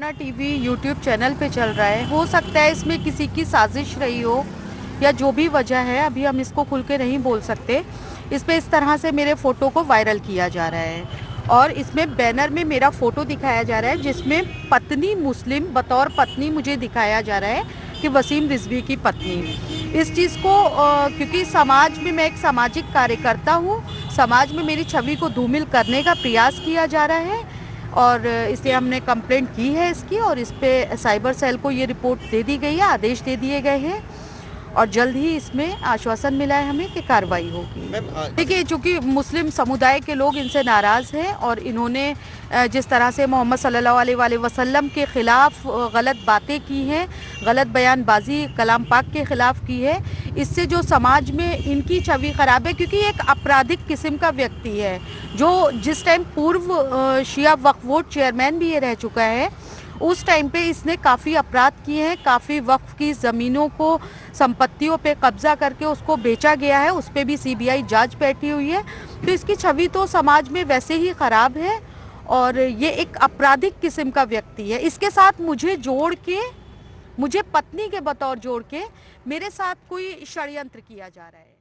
अपना TV YouTube channel पे चल रहा है, हो सकता है इसमें किसी की साजिश रही हो या जो भी वजह है, अभी हम इसको खुल के नहीं बोल सकते। इस पे इस तरह से मेरे फ़ोटो को वायरल किया जा रहा है और इसमें बैनर में मेरा फ़ोटो दिखाया जा रहा है जिसमें पत्नी मुस्लिम बतौर पत्नी मुझे दिखाया जा रहा है कि वसीम रिजवी की पत्नी। इस चीज़ को क्योंकि समाज में मैं एक सामाजिक कार्यकर्ता हूँ, समाज में मेरी छवि को धूमिल करने का प्रयास किया जा रहा है और इसलिए हमने कंप्लेंट की है इसकी और इस पे साइबर सेल को ये रिपोर्ट दे दी गई है, आदेश दे दिए गए हैं और जल्द ही इसमें आश्वासन मिला है हमें कि कार्रवाई होगी। देखिए, चूँकि मुस्लिम समुदाय के लोग इनसे नाराज़ हैं और इन्होंने जिस तरह से मोहम्मद सल्लल्लाहु अलैहि वसल्लम के ख़िलाफ़ गलत बातें की हैं, गलत बयानबाजी कलाम पाक के ख़िलाफ़ की है, इससे जो समाज में इनकी छवि ख़राब है क्योंकि एक आपराधिक किस्म का व्यक्ति है जो जिस टाइम पूर्व शिया वक्फ बोर्ड चेयरमैन भी ये रह चुका है, उस टाइम पे इसने काफ़ी अपराध किए हैं, काफ़ी वक्फ की ज़मीनों को संपत्तियों पे कब्जा करके उसको बेचा गया है, उस पर भी सीबीआई जांच बैठी हुई है। तो इसकी छवि तो समाज में वैसे ही ख़राब है और ये एक आपराधिक किस्म का व्यक्ति है। इसके साथ मुझे जोड़ के, मुझे पत्नी के बतौर जोड़ के मेरे साथ कोई षड्यंत्र किया जा रहा है।